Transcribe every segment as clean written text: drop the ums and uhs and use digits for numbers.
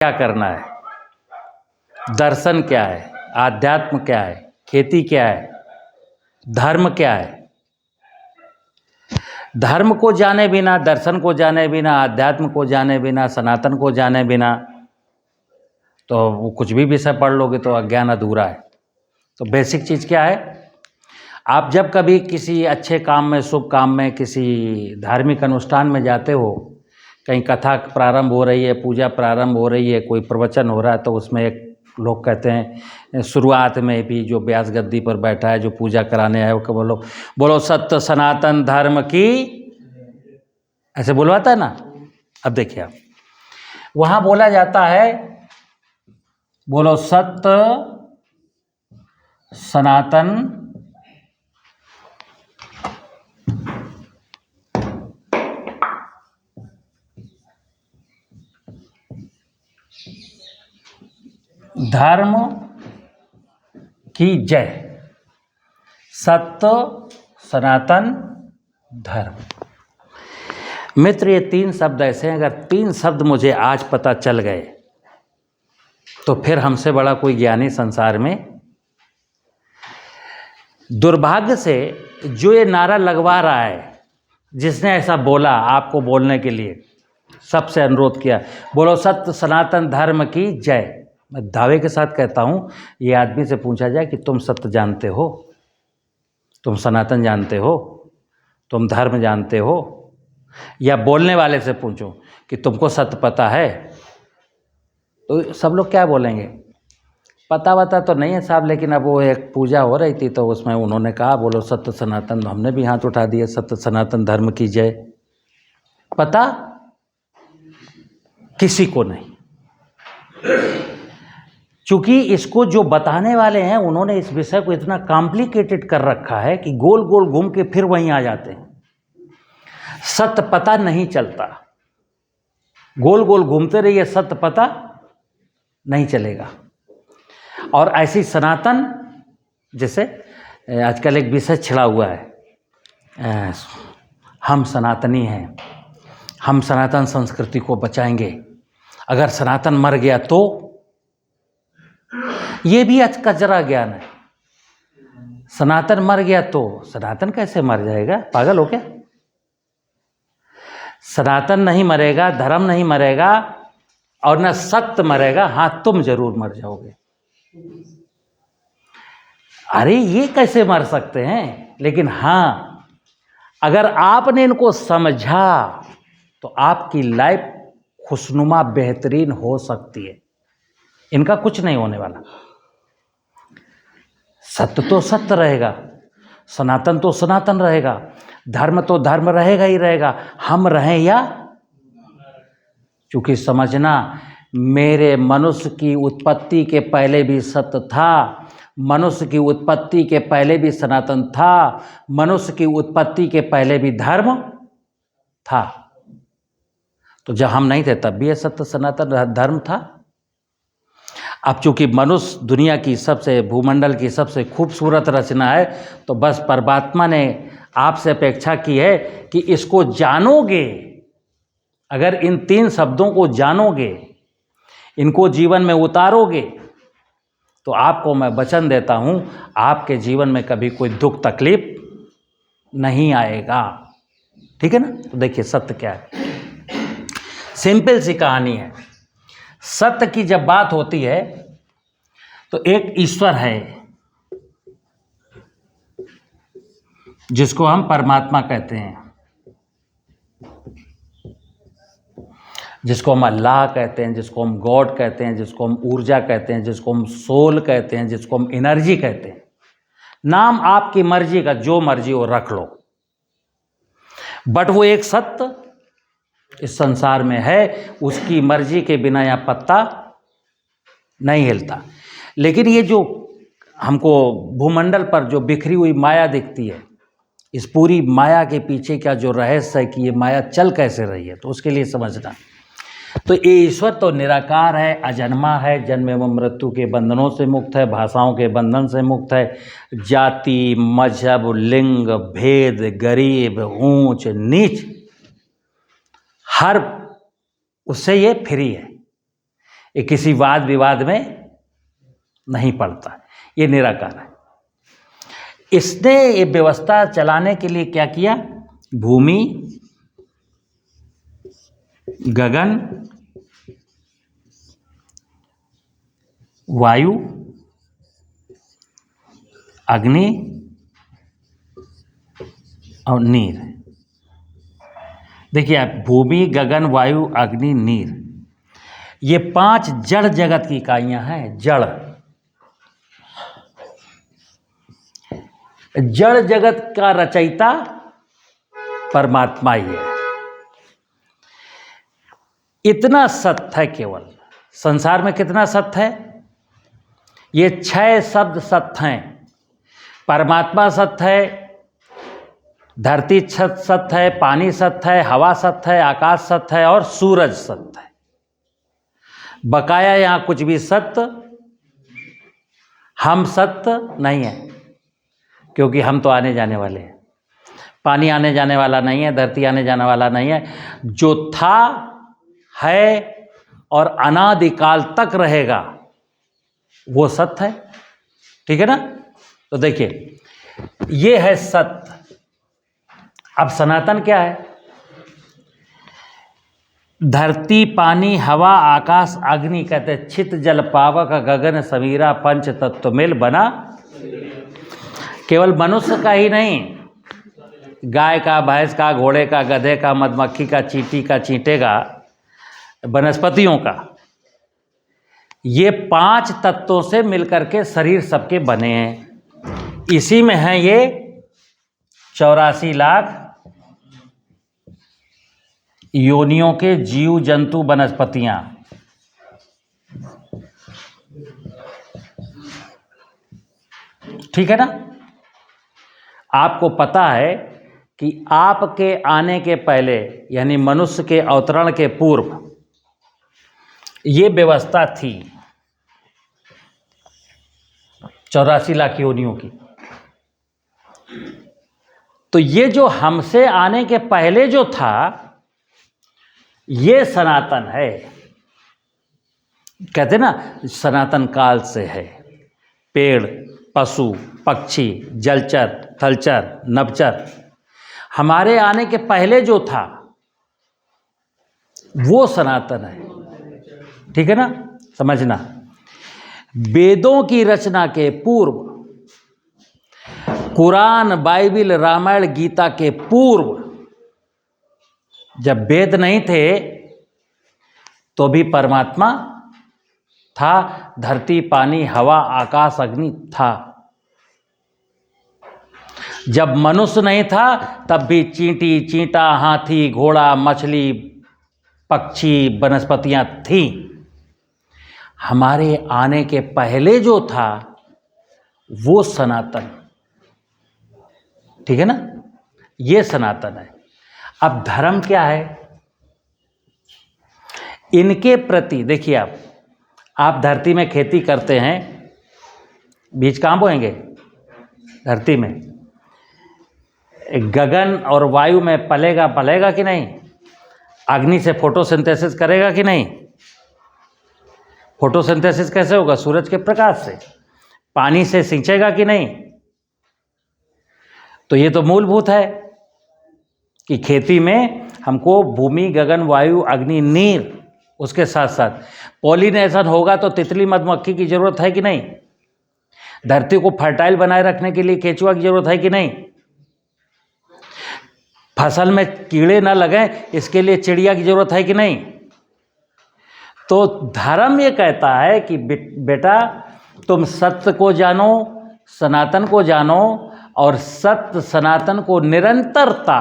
क्या करना है, दर्शन क्या है, आध्यात्म क्या है, खेती क्या है, धर्म क्या है। धर्म को जाने बिना, दर्शन को जाने बिना, आध्यात्म को जाने बिना, सनातन को जाने बिना तो वो कुछ भी विषय पढ़ लोगे तो अज्ञान अधूरा है। तो बेसिक चीज़ क्या है, आप जब कभी किसी अच्छे काम में, शुभ काम में, किसी धार्मिक अनुष्ठान में जाते हो, कहीं कथा प्रारंभ हो रही है, पूजा प्रारंभ हो रही है, कोई प्रवचन हो रहा है, तो उसमें एक लोग कहते हैं शुरुआत में भी जो व्यास गद्दी पर बैठा है, जो पूजा कराने आए, वो बोलो बोलो सत्य सनातन धर्म की, ऐसे बुलवाता है ना। अब देखिए आप, वहाँ बोला जाता है बोलो सत्य सनातन धर्म की जय। सत्य सनातन धर्म। मित्र, ये तीन शब्द ऐसे हैं, अगर तीन शब्द मुझे आज पता चल गए तो फिर हमसे बड़ा कोई ज्ञानी संसार में। दुर्भाग्य से जो ये नारा लगवा रहा है, जिसने ऐसा बोला आपको बोलने के लिए, सबसे अनुरोध किया बोलो सत्य सनातन धर्म की जय। मैं दावे के साथ कहता हूँ, ये आदमी से पूछा जाए कि तुम सत्य जानते हो, तुम सनातन जानते हो, तुम धर्म जानते हो, या बोलने वाले से पूछो कि तुमको सत्य पता है, तो सब लोग क्या बोलेंगे, पता वता तो नहीं है साहब, लेकिन अब वो एक पूजा हो रही थी तो उसमें उन्होंने कहा बोलो सत्य सनातन, हमने भी हाथ उठा दिए सत्य सनातन धर्म की जय। पता किसी को नहीं, क्योंकि इसको जो बताने वाले हैं उन्होंने इस विषय को इतना कॉम्प्लिकेटेड कर रखा है कि गोल गोल घूम के फिर वहीं आ जाते हैं। सत्य पता नहीं चलता, गोल गोल घूमते रहिए, सत्य पता नहीं चलेगा। और ऐसी सनातन, जैसे आजकल एक विषय छिड़ा हुआ है, हम सनातनी हैं, हम सनातन संस्कृति को बचाएंगे, अगर सनातन मर गया तो, ये भी आज कचरा ज्ञान है। सनातन मर गया तो सनातन कैसे मर जाएगा, पागल हो क्या? सनातन नहीं मरेगा, धर्म नहीं मरेगा, और न सत्य मरेगा। हाँ, तुम जरूर मर जाओगे। अरे ये कैसे मर सकते हैं? लेकिन हाँ, अगर आपने इनको समझा तो आपकी लाइफ खुशनुमा बेहतरीन हो सकती है। इनका कुछ नहीं होने वाला। सत्य तो सत्य रहेगा, सनातन तो सनातन रहेगा, धर्म तो धर्म रहेगा ही रहेगा, हम रहें या। क्योंकि समझना, मेरे मनुष्य की उत्पत्ति के पहले भी सत्य था, मनुष्य की उत्पत्ति के पहले भी सनातन था, मनुष्य की उत्पत्ति के पहले भी धर्म था। तो जब हम नहीं थे तब भी ये सत्य सनातन धर्म था। अब चूंकि मनुष्य दुनिया की सबसे, भूमंडल की सबसे खूबसूरत रचना है, तो बस परमात्मा ने आपसे अपेक्षा की है कि इसको जानोगे, अगर इन तीन शब्दों को जानोगे, इनको जीवन में उतारोगे, तो आपको मैं वचन देता हूं, आपके जीवन में कभी कोई दुख तकलीफ नहीं आएगा। ठीक है ना? तो देखिए सत्य क्या है, सिंपल सी कहानी है। सत्य की जब बात होती है तो एक ईश्वर है जिसको हम परमात्मा कहते हैं, जिसको हम अल्लाह कहते हैं, जिसको हम गॉड कहते हैं, जिसको हम ऊर्जा कहते हैं, जिसको हम सोल कहते हैं, जिसको हम एनर्जी कहते हैं। नाम आपकी मर्जी का जो मर्जी हो रख लो, बट वो एक सत्य इस संसार में है, उसकी मर्जी के बिना यहाँ पत्ता नहीं हिलता। लेकिन ये जो हमको भूमंडल पर जो बिखरी हुई माया दिखती है, इस पूरी माया के पीछे का जो रहस्य है कि ये माया चल कैसे रही है, तो उसके लिए समझना। तो ये ईश्वर तो निराकार है, अजन्मा है, जन्म एवं मृत्यु के बंधनों से मुक्त है, भाषाओं के बंधन से मुक्त है, जाति मजहब लिंग भेद गरीब ऊंच नीच हर उससे ये फ्री है। ये किसी वाद विवाद में नहीं पड़ता, ये निराकार है। इसने ये व्यवस्था चलाने के लिए क्या किया? भूमि, गगन, वायु, अग्नि और नीर। देखिए आप, भूमि, गगन, वायु, अग्नि, नीर, ये 5 जड़ जगत की इकाइयां हैं। जड़ जगत का रचयिता परमात्मा ही है। इतना सत्य है केवल। संसार में कितना सत्य है? ये 6 शब्द सत्य हैं। परमात्मा सत्य है, धरती सत्य है, पानी सत्य है, हवा सत्य है, आकाश सत्य है और सूरज सत्य है। बकाया यहाँ कुछ भी सत्य, हम सत्य नहीं है, क्योंकि हम तो आने जाने वाले हैं। पानी आने जाने वाला नहीं है, धरती आने जाने वाला नहीं है। जो था है और अनादिकाल तक रहेगा वो सत्य है। ठीक है ना? तो देखिए, ये है सत्य। अब सनातन क्या है? धरती, पानी, हवा, आकाश, अग्नि, कहते छित जल पावक गगन समीरा पंच तत्व मिल बना। केवल मनुष्य का ही नहीं, गाय का, भैंस का, घोड़े का, गधे का, मधुमक्खी का, चींटी का, चींटे का, वनस्पतियों का, ये 5 तत्वों से मिलकर के शरीर सबके बने हैं। इसी में है ये 84 लाख योनियों के जीव जंतु वनस्पतियां। ठीक है ना? आपको पता है कि आपके आने के पहले, यानी मनुष्य के अवतरण के पूर्व, ये व्यवस्था थी 84 लाख योनियों की। तो ये जो हमसे आने के पहले जो था, ये सनातन है। कहते ना, सनातन काल से है। पेड़, पशु, पक्षी, जलचर, थलचर, नभचर, हमारे आने के पहले जो था वो सनातन है। ठीक है ना? समझना, वेदों की रचना के पूर्व, कुरान, बाइबिल, रामायण, गीता के पूर्व, जब वेद नहीं थे तो भी परमात्मा था। धरती, पानी, हवा, आकाश, अग्नि था। जब मनुष्य नहीं था तब भी चींटी, चींटा, हाथी, घोड़ा, मछली, पक्षी, वनस्पतियां थीं। हमारे आने के पहले जो था वो सनातन। ठीक है ना? ये सनातन है। अब धर्म क्या है? इनके प्रति देखिए, आप धरती में खेती करते हैं, बीज कहाँ बोएंगे? धरती में। गगन और वायु में पलेगा कि नहीं? अग्नि से फोटोसिंथेसिस करेगा कि नहीं? फोटोसिंथेसिस कैसे होगा? सूरज के प्रकाश से। पानी से सिंचेगा कि नहीं? तो ये तो मूलभूत है कि खेती में हमको भूमि, गगन, वायु, अग्नि, नीर, उसके साथ साथ पॉलिनेशन होगा तो तितली, मधुमक्खी की जरूरत है कि नहीं? धरती को फर्टाइल बनाए रखने के लिए केंचुआ की जरूरत है कि नहीं? फसल में कीड़े ना लगे इसके लिए चिड़िया की जरूरत है कि नहीं? तो धर्म ये कहता है कि बेटा, तुम सत्य को जानो, सनातन को जानो, और सत्य सनातन को निरंतरता,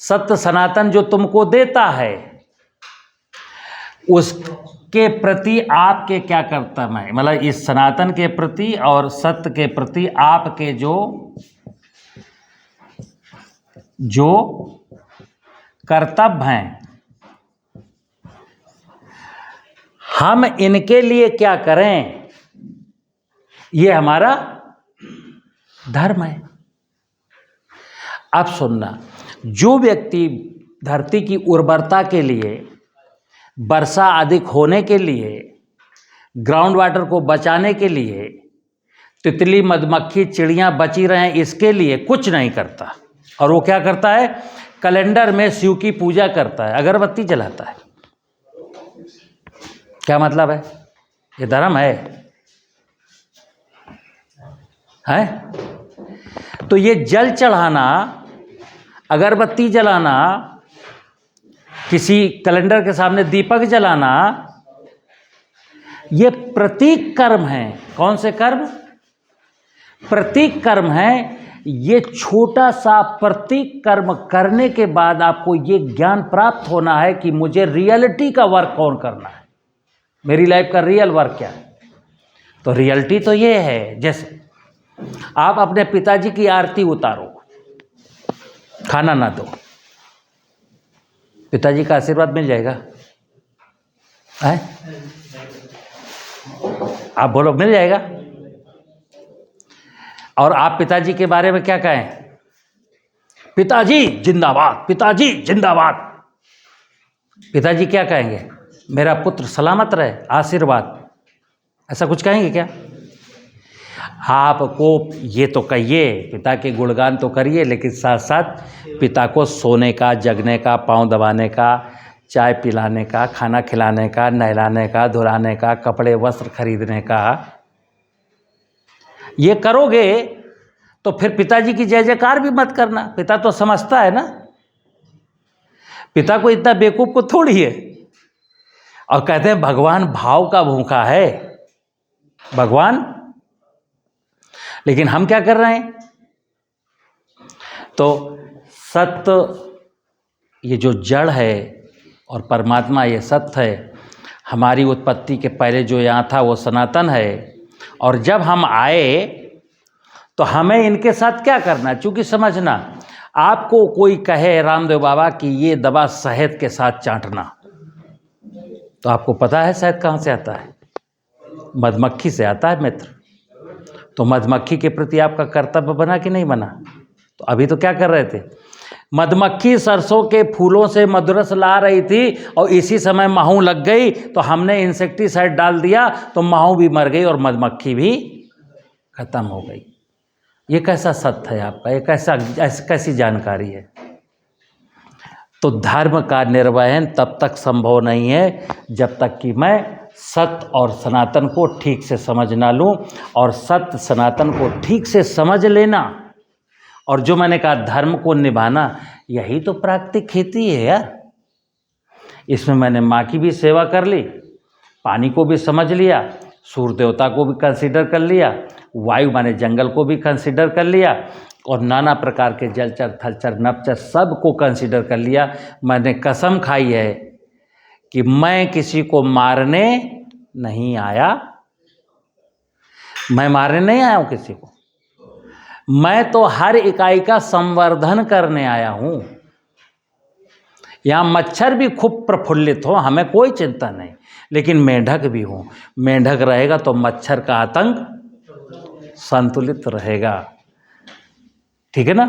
सत्य सनातन जो तुमको देता है, उसके प्रति आपके क्या कर्तव्य है, मतलब इस सनातन के प्रति और सत्य के प्रति आपके जो कर्तव्य हैं, हम इनके लिए क्या करें, ये हमारा धर्म है। अब सुनना, जो व्यक्ति धरती की उर्वरता के लिए वर्षा अधिक होने के लिए, ग्राउंड वाटर को बचाने के लिए, तितली मधुमक्खी चिड़ियाँ बची रहें इसके लिए कुछ नहीं करता। और वो क्या करता है? कैलेंडर में शिव की पूजा करता है, अगरबत्ती जलाता है। क्या मतलब है? ये धर्म है? तो ये जल चढ़ाना, अगरबत्ती जलाना, किसी कैलेंडर के सामने दीपक जलाना, ये प्रतीक कर्म है। कौन से कर्म? प्रतीक कर्म है। ये छोटा सा प्रतीक कर्म करने के बाद आपको ये ज्ञान प्राप्त होना है कि मुझे रियलिटी का वर्क कौन करना है, मेरी लाइफ का रियल वर्क क्या है। तो रियलिटी तो ये है, जैसे आप अपने पिताजी की आरती उतारो, खाना ना दो, पिताजी का आशीर्वाद मिल जाएगा? है? आप बोलो, मिल जाएगा? और आप पिताजी के बारे में क्या कहें? पिताजी जिंदाबाद, पिताजी जिंदाबाद। पिताजी क्या कहेंगे? मेरा पुत्र सलामत रहे, आशीर्वाद। ऐसा कुछ कहेंगे क्या? आपको ये तो कहिए, पिता के गुणगान तो करिए, लेकिन साथ साथ पिता को सोने का, जगने का, पाँव दबाने का, चाय पिलाने का, खाना खिलाने का, नहलाने का, धुलाने का, कपड़े वस्त्र खरीदने का, ये करोगे तो फिर पिताजी की जय जयकार भी मत करना। पिता तो समझता है ना, पिता को इतना बेवकूफ को थोड़ी है। और कहते हैं भगवान भाव का भूखा है, भगवान। लेकिन हम क्या कर रहे हैं? तो सत्य ये जो जड़ है और परमात्मा ये सत्य है। हमारी उत्पत्ति के पहले जो यहाँ था वो सनातन है। और जब हम आए तो हमें इनके साथ क्या करना? चूँकि समझना, आपको कोई कहे रामदेव बाबा कि ये दवा शहद के साथ चाटना, तो आपको पता है शहद कहाँ से आता है? मधुमक्खी से आता है मित्र। तो मधुमक्खी के प्रति आपका कर्तव्य बना कि नहीं बना? तो अभी तो क्या कर रहे थे? मधुमक्खी सरसों के फूलों से मधुरस ला रही थी और इसी समय महू लग गई, तो हमने इंसेक्टिसाइड डाल दिया, तो महू भी मर गई और मधुमक्खी भी खत्म हो गई। ये कैसा सत्य है आपका? ये कैसी जानकारी है? तो धर्म का निर्वहन तब तक संभव नहीं है जब तक कि मैं सत्य और सनातन को ठीक से समझ ना लूँ। और सत्य सनातन को ठीक से समझ लेना और जो मैंने कहा धर्म को निभाना, यही तो प्राकृतिक खेती है यार। इसमें मैंने माँ की भी सेवा कर ली, पानी को भी समझ लिया, सूर्य देवता को भी कंसीडर कर लिया, वायु माने जंगल को भी कंसीडर कर लिया, और नाना प्रकार के जलचर थलचर नपचर सब को कंसीडर कर लिया। मैंने कसम खाई है कि मैं किसी को मारने नहीं आया। मैं मारने नहीं आया हूँ किसी को, मैं तो हर इकाई का संवर्धन करने आया हूँ। यहाँ मच्छर भी खूब प्रफुल्लित हो, हमें कोई चिंता नहीं, लेकिन मेंढक भी हो। मेंढक रहेगा तो मच्छर का आतंक संतुलित रहेगा। ठीक है ना?